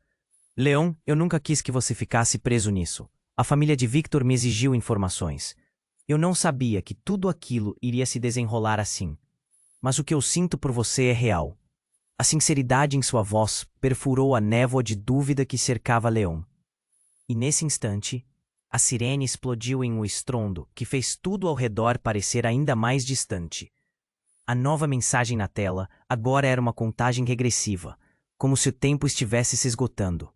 Leon, eu nunca quis que você ficasse preso nisso. A família de Victor me exigiu informações. Eu não sabia que tudo aquilo iria se desenrolar assim. Mas o que eu sinto por você é real. A sinceridade em sua voz perfurou a névoa de dúvida que cercava Leon. E nesse instante, a sirene explodiu em um estrondo que fez tudo ao redor parecer ainda mais distante. A nova mensagem na tela agora era uma contagem regressiva, como se o tempo estivesse se esgotando.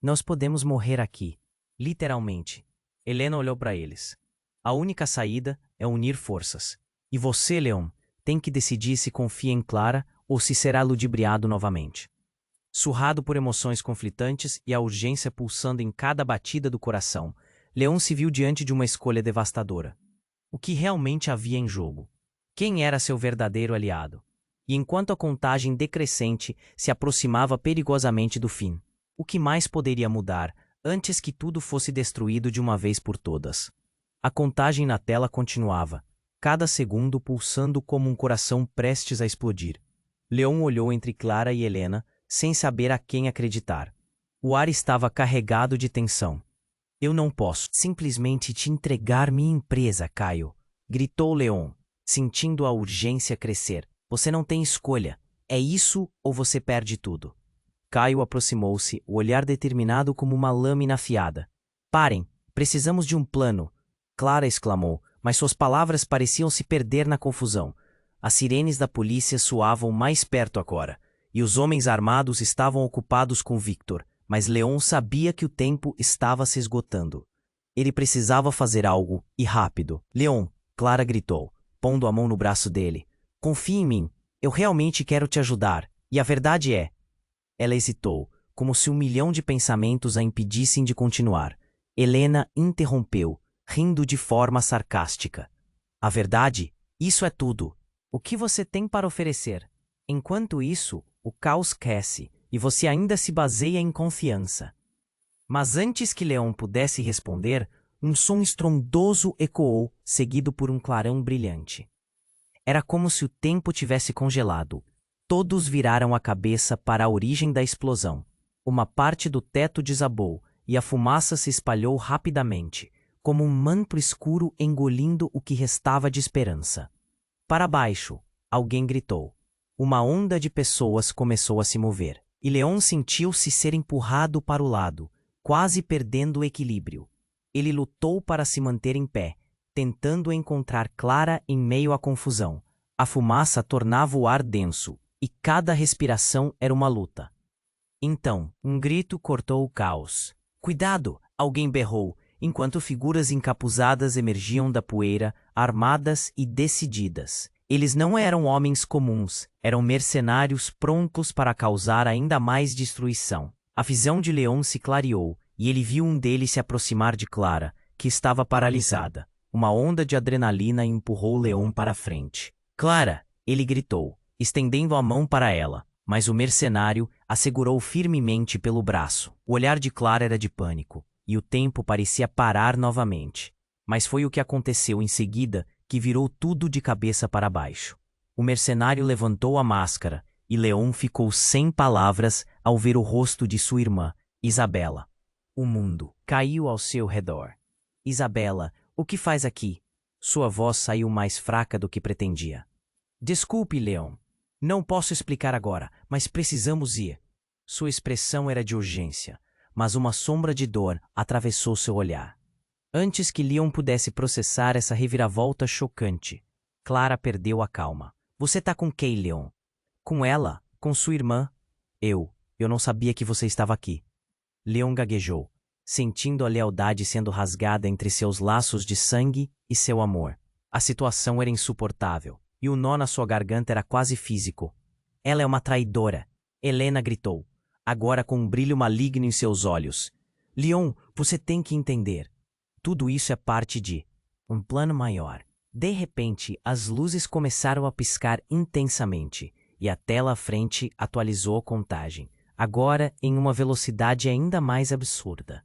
Nós podemos morrer aqui, literalmente. Helena olhou para eles. A única saída é unir forças. E você, Leon, tem que decidir se confia em Clara ou se será ludibriado novamente. Surrado por emoções conflitantes e a urgência pulsando em cada batida do coração, Leon se viu diante de uma escolha devastadora. O que realmente havia em jogo? Quem era seu verdadeiro aliado? E enquanto a contagem decrescente se aproximava perigosamente do fim, o que mais poderia mudar antes que tudo fosse destruído de uma vez por todas? A contagem na tela continuava, cada segundo pulsando como um coração prestes a explodir. Leon olhou entre Clara e Helena, sem saber a quem acreditar. O ar estava carregado de tensão. Eu não posso simplesmente te entregar minha empresa, Caio, gritou Leon, sentindo a urgência crescer. Você não tem escolha. É isso ou você perde tudo. Caio aproximou-se, o olhar determinado como uma lâmina afiada. Parem, precisamos de um plano, Clara exclamou, mas suas palavras pareciam se perder na confusão. As sirenes da polícia soavam mais perto agora, e os homens armados estavam ocupados com Victor, mas Leon sabia que o tempo estava se esgotando. Ele precisava fazer algo, e rápido. Leon, Clara gritou, pondo a mão no braço dele. Confie em mim, eu realmente quero te ajudar, e a verdade é... Ela hesitou, como se 1 milhão de pensamentos a impedissem de continuar. Helena interrompeu, rindo de forma sarcástica. A verdade, isso é tudo. O que você tem para oferecer? Enquanto isso, o caos cresce, e você ainda se baseia em confiança. Mas antes que Leon pudesse responder, um som estrondoso ecoou, seguido por um clarão brilhante. Era como se o tempo tivesse congelado. Todos viraram a cabeça para a origem da explosão. Uma parte do teto desabou, e a fumaça se espalhou rapidamente, como um manto escuro engolindo o que restava de esperança. Para baixo, alguém gritou. Uma onda de pessoas começou a se mover, e Leon sentiu-se ser empurrado para o lado, quase perdendo o equilíbrio. Ele lutou para se manter em pé, tentando encontrar Clara em meio à confusão. A fumaça tornava o ar denso, e cada respiração era uma luta. Então, um grito cortou o caos. Cuidado! Alguém berrou, enquanto figuras encapuzadas emergiam da poeira, armadas e decididas. Eles não eram homens comuns, eram mercenários prontos para causar ainda mais destruição. A visão de Leon se clareou, e ele viu um deles se aproximar de Clara, que estava paralisada. Uma onda de adrenalina empurrou Leon para a frente. Clara! Ele gritou, estendendo a mão para ela, mas o mercenário a segurou firmemente pelo braço. O olhar de Clara era de pânico, e o tempo parecia parar novamente. Mas foi o que aconteceu em seguida que virou tudo de cabeça para baixo. O mercenário levantou a máscara, e Leon ficou sem palavras ao ver o rosto de sua irmã, Isabela. O mundo caiu ao seu redor. Isabela, o que faz aqui? Sua voz saiu mais fraca do que pretendia. Desculpe, Leon. Não posso explicar agora, mas precisamos ir. Sua expressão era de urgência, mas uma sombra de dor atravessou seu olhar. Antes que Leon pudesse processar essa reviravolta chocante, Clara perdeu a calma. Você tá com quem, Leon? Com ela? Com sua irmã? Eu não sabia que você estava aqui. Leon gaguejou, sentindo a lealdade sendo rasgada entre seus laços de sangue e seu amor. A situação era insuportável, e o nó na sua garganta era quase físico. Ela é uma traidora, Helena gritou, agora com um brilho maligno em seus olhos. Leon, você tem que entender. Tudo isso é parte de um plano maior. De repente, as luzes começaram a piscar intensamente, e a tela à frente atualizou a contagem, agora em uma velocidade ainda mais absurda.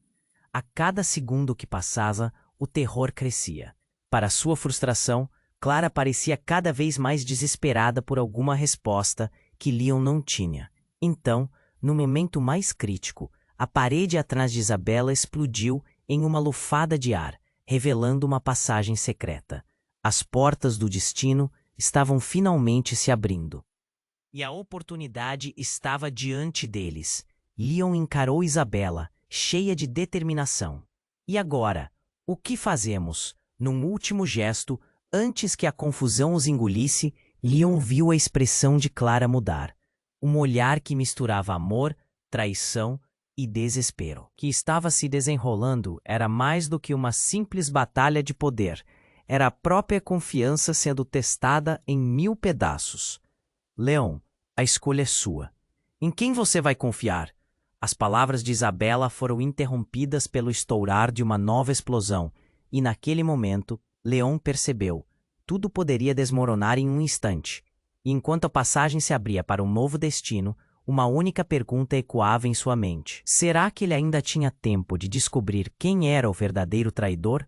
A cada segundo que passava, o terror crescia. Para sua frustração, Clara parecia cada vez mais desesperada por alguma resposta que Leon não tinha. Então, no momento mais crítico, a parede atrás de Isabela explodiu em uma lufada de ar, revelando uma passagem secreta. As portas do destino estavam finalmente se abrindo. E a oportunidade estava diante deles. Leon encarou Isabela, cheia de determinação. E agora, o que fazemos? Num último gesto, antes que a confusão os engolisse, Leon viu a expressão de Clara mudar. Um olhar que misturava amor, traição e desespero. Que estava se desenrolando era mais do que uma simples batalha de poder. Era a própria confiança sendo testada em 1000 pedaços. Leon, a escolha é sua. Em quem você vai confiar? As palavras de Isabela foram interrompidas pelo estourar de uma nova explosão, e naquele momento, Leon percebeu. Tudo poderia desmoronar em um instante. E enquanto a passagem se abria para um novo destino, uma única pergunta ecoava em sua mente. Será que ele ainda tinha tempo de descobrir quem era o verdadeiro traidor?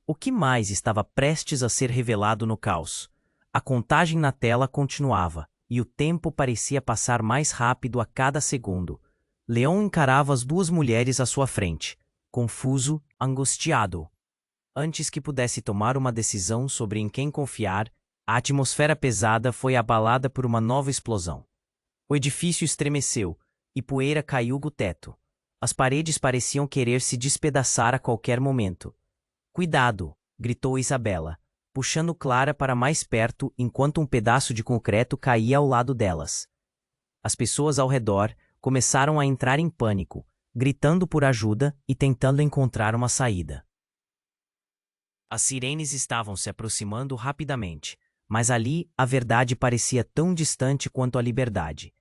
O que mais estava prestes a ser revelado no caos? A contagem na tela continuava, e o tempo parecia passar mais rápido a cada segundo. Leon encarava as duas mulheres à sua frente, confuso, angustiado. Antes que pudesse tomar uma decisão sobre em quem confiar, a atmosfera pesada foi abalada por uma nova explosão. O edifício estremeceu, e poeira caiu do teto. As paredes pareciam querer se despedaçar a qualquer momento. Cuidado! Gritou Isabela, puxando Clara para mais perto enquanto um pedaço de concreto caía ao lado delas. As pessoas ao redor começaram a entrar em pânico, gritando por ajuda e tentando encontrar uma saída. As sirenes estavam se aproximando rapidamente, mas ali a verdade parecia tão distante quanto a liberdade.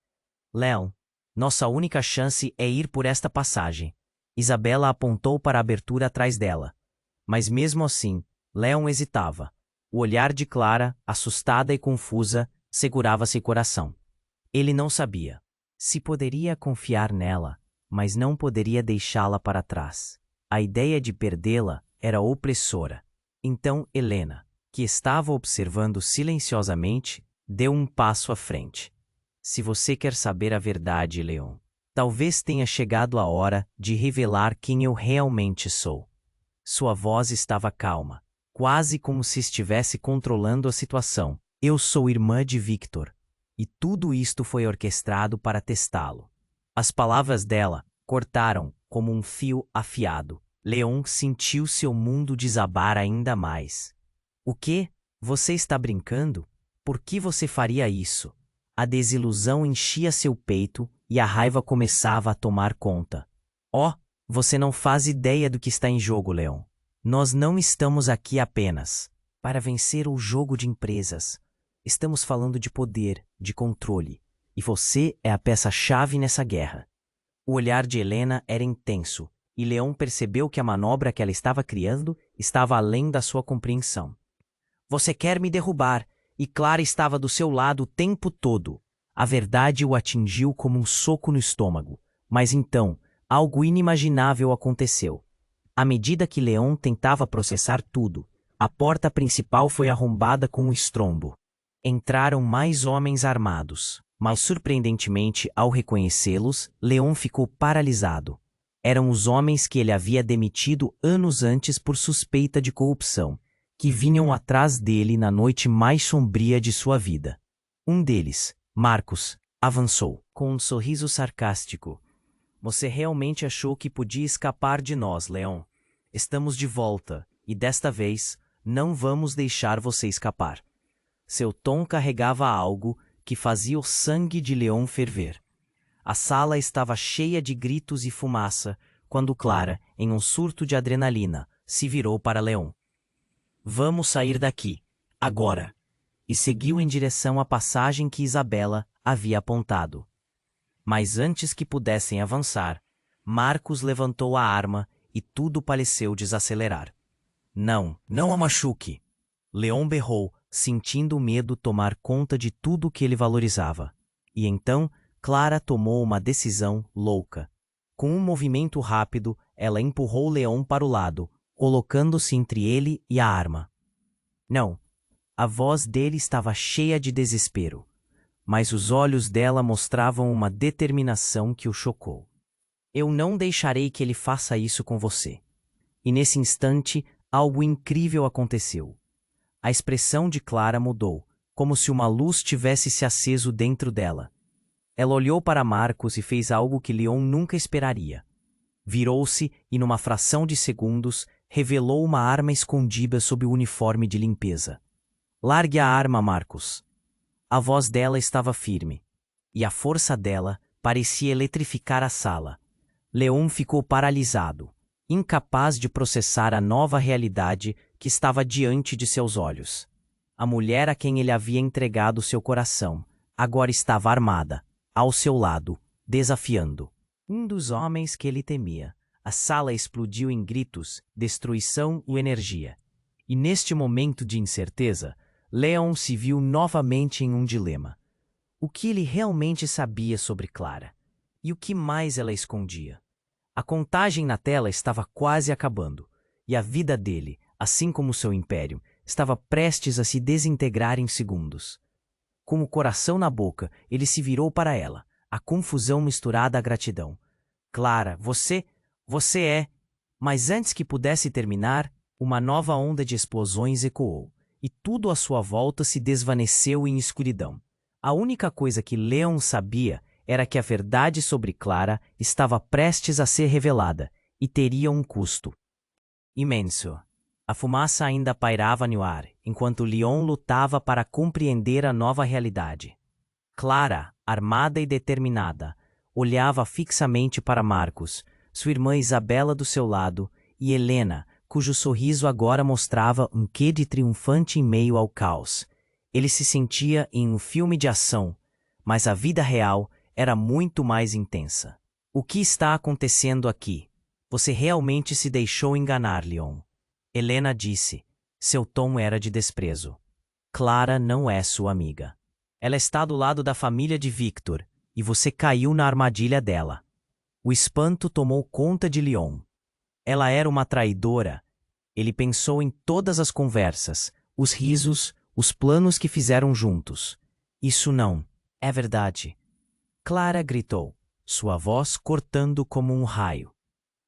Leon, nossa única chance é ir por esta passagem. Isabela apontou para a abertura atrás dela. Mas mesmo assim, Leon hesitava. O olhar de Clara, assustada e confusa, segurava seu coração. Ele não sabia se poderia confiar nela, mas não poderia deixá-la para trás. A ideia de perdê-la era opressora. Então Helena, que estava observando silenciosamente, deu um passo à frente. Se você quer saber a verdade, Leon, talvez tenha chegado a hora de revelar quem eu realmente sou. Sua voz estava calma, quase como se estivesse controlando a situação. Eu sou irmã de Victor, e tudo isto foi orquestrado para testá-lo. As palavras dela cortaram como um fio afiado. Leon sentiu seu mundo desabar ainda mais. O quê? Você está brincando? Por que você faria isso? A desilusão enchia seu peito e a raiva começava a tomar conta. Oh, você não faz ideia do que está em jogo, Leon. Nós não estamos aqui apenas para vencer o jogo de empresas. Estamos falando de poder, de controle. E você é a peça-chave nessa guerra. O olhar de Helena era intenso, e Leon percebeu que a manobra que ela estava criando estava além da sua compreensão. Você quer me derrubar, e Clara estava do seu lado o tempo todo. A verdade o atingiu como um soco no estômago. Mas então, algo inimaginável aconteceu. À medida que Leon tentava processar tudo, a porta principal foi arrombada com um estrondo. Entraram mais homens armados, mas surpreendentemente, ao reconhecê-los, Leon ficou paralisado. Eram os homens que ele havia demitido anos antes por suspeita de corrupção, que vinham atrás dele na noite mais sombria de sua vida. Um deles, Marcos, avançou, com um sorriso sarcástico. Você realmente achou que podia escapar de nós, Leon? Estamos de volta, e desta vez, não vamos deixar você escapar. Seu tom carregava algo que fazia o sangue de Leon ferver. A sala estava cheia de gritos e fumaça, quando Clara, em um surto de adrenalina, se virou para Leon. Vamos sair daqui, agora! E seguiu em direção à passagem que Isabela havia apontado. Mas antes que pudessem avançar, Marcos levantou a arma e tudo pareceu desacelerar. Não, não a machuque! Leon berrou, sentindo o medo tomar conta de tudo que ele valorizava. E então, Clara tomou uma decisão louca. Com um movimento rápido, ela empurrou Leon para o lado, colocando-se entre ele e a arma. Não. A voz dele estava cheia de desespero, mas os olhos dela mostravam uma determinação que o chocou. Eu não deixarei que ele faça isso com você. E nesse instante, algo incrível aconteceu. A expressão de Clara mudou, como se uma luz tivesse se aceso dentro dela. Ela olhou para Marcos e fez algo que Leon nunca esperaria. Virou-se e, numa fração de segundos, revelou uma arma escondida sob o uniforme de limpeza. Largue a arma, Marcos. A voz dela estava firme, e a força dela parecia eletrificar a sala. Leon ficou paralisado, incapaz de processar a nova realidade que estava diante de seus olhos. A mulher a quem ele havia entregado seu coração agora estava armada, ao seu lado, desafiando um dos homens que ele temia. A sala explodiu em gritos, destruição e energia. E neste momento de incerteza, Leon se viu novamente em um dilema. O que ele realmente sabia sobre Clara? E o que mais ela escondia? A contagem na tela estava quase acabando, e a vida dele, assim como seu império, estava prestes a se desintegrar em segundos. Com o coração na boca, ele se virou para ela, a confusão misturada à gratidão. Clara, você é... Mas antes que pudesse terminar, uma nova onda de explosões ecoou, e tudo à sua volta se desvaneceu em escuridão. A única coisa que Leon sabia era que a verdade sobre Clara estava prestes a ser revelada, e teria um custo imenso. A fumaça ainda pairava no ar, enquanto Leon lutava para compreender a nova realidade. Clara, armada e determinada, olhava fixamente para Marcos, sua irmã Isabela do seu lado, e Helena, cujo sorriso agora mostrava um quê de triunfante em meio ao caos. Ele se sentia em um filme de ação, mas a vida real era muito mais intensa. O que está acontecendo aqui? Você realmente se deixou enganar, Leon. Helena disse. Seu tom era de desprezo. Clara não é sua amiga. Ela está do lado da família de Victor, e você caiu na armadilha dela. O espanto tomou conta de Leon. Ela era uma traidora. Ele pensou em todas as conversas, os risos, os planos que fizeram juntos. Isso não é verdade. Clara gritou, sua voz cortando como um raio.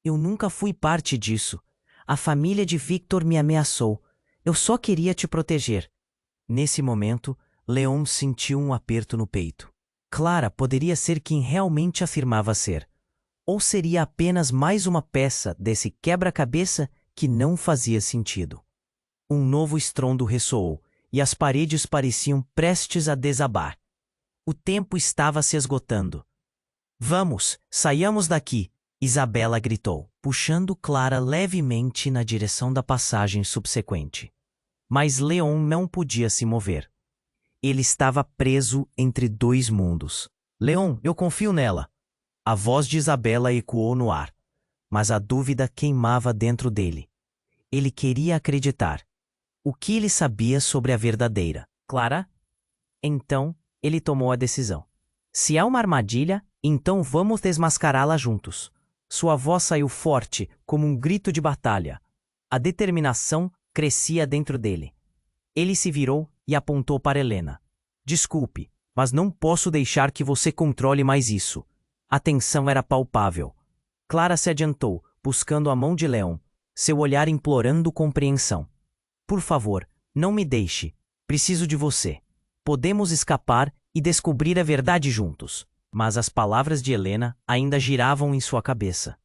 Eu nunca fui parte disso. A família de Victor me ameaçou. Eu só queria te proteger. Nesse momento, Leon sentiu um aperto no peito. Clara poderia ser quem realmente afirmava ser. Ou seria apenas mais uma peça desse quebra-cabeça que não fazia sentido. Um novo estrondo ressoou, e as paredes pareciam prestes a desabar. O tempo estava se esgotando. Vamos, saiamos daqui, Isabela gritou, puxando Clara levemente na direção da passagem subsequente. Mas Leon não podia se mover. Ele estava preso entre dois mundos. Leon, eu confio nela. A voz de Isabela ecoou no ar, mas a dúvida queimava dentro dele. Ele queria acreditar. O que ele sabia sobre a verdadeira Clara? Então, ele tomou a decisão. Se há uma armadilha, então vamos desmascará-la juntos. Sua voz saiu forte, como um grito de batalha. A determinação crescia dentro dele. Ele se virou e apontou para Helena. Desculpe, mas não posso deixar que você controle mais isso. A tensão era palpável. Clara se adiantou, buscando a mão de Leon, seu olhar implorando compreensão. Por favor, não me deixe. Preciso de você. Podemos escapar e descobrir a verdade juntos. Mas as palavras de Helena ainda giravam em sua cabeça.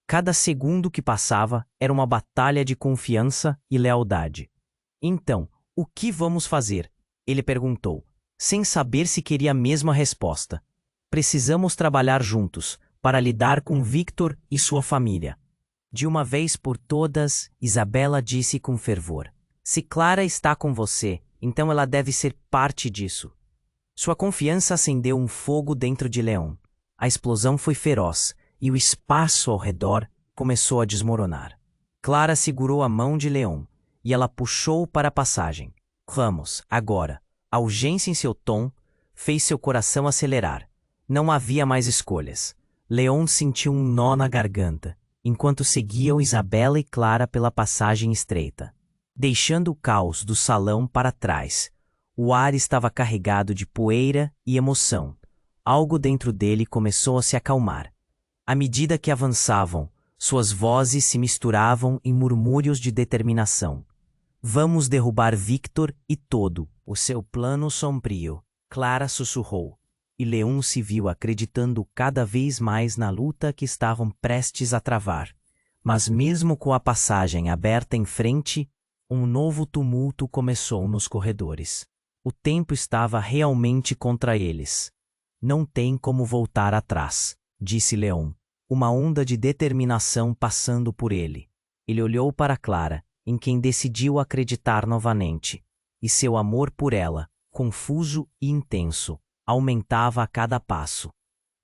Cada segundo que passava era uma batalha de confiança e lealdade. Então, o que vamos fazer? Ele perguntou, sem saber se queria a mesma resposta. Precisamos trabalhar juntos para lidar com Victor e sua família. De uma vez por todas, Isabela disse com fervor. Se Clara está com você, então ela deve ser parte disso. Sua confiança acendeu um fogo dentro de Leon. A explosão foi feroz, e o espaço ao redor começou a desmoronar. Clara segurou a mão de Leon, e ela puxou-o para a passagem. Vamos, agora. A urgência em seu tom fez seu coração acelerar. Não havia mais escolhas. Leon sentiu um nó na garganta, enquanto seguiam Isabela e Clara pela passagem estreita. Deixando o caos do salão para trás, o ar estava carregado de poeira e emoção. Algo dentro dele começou a se acalmar. À medida que avançavam, suas vozes se misturavam em murmúrios de determinação. Vamos derrubar Victor e todo o seu plano sombrio, Clara sussurrou, e Leon se viu acreditando cada vez mais na luta que estavam prestes a travar. Mas mesmo com a passagem aberta em frente, um novo tumulto começou nos corredores. O tempo estava realmente contra eles. Não tem como voltar atrás, disse Leon, uma onda de determinação passando por ele. Ele olhou para Clara, em quem decidiu acreditar novamente, e seu amor por ela, confuso e intenso, aumentava a cada passo.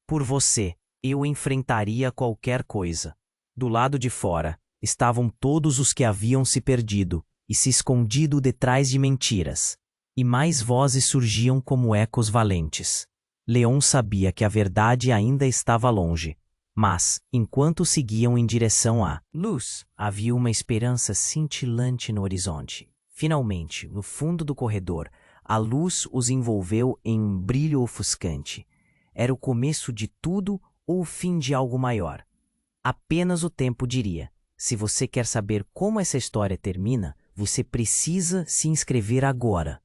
Por você, eu enfrentaria qualquer coisa. Do lado de fora, estavam todos os que haviam se perdido e se escondido detrás de mentiras. E mais vozes surgiam como ecos valentes. Leon sabia que a verdade ainda estava longe, mas, enquanto seguiam em direção à luz, havia uma esperança cintilante no horizonte. Finalmente, no fundo do corredor, a luz os envolveu em um brilho ofuscante. Era o começo de tudo ou o fim de algo maior. Apenas o tempo diria. Se você quer saber como essa história termina, você precisa se inscrever agora.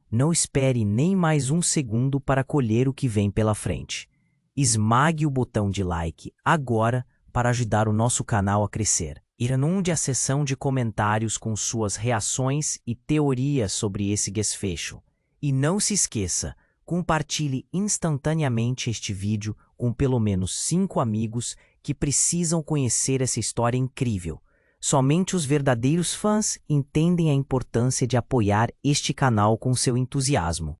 Não espere nem mais um segundo para colher o que vem pela frente. Esmague o botão de like agora para ajudar o nosso canal a crescer. Inunde a seção de comentários com suas reações e teorias sobre esse desfecho. E não se esqueça, compartilhe instantaneamente este vídeo com pelo menos 5 amigos que precisam conhecer essa história incrível. Somente os verdadeiros fãs entendem a importância de apoiar este canal com seu entusiasmo.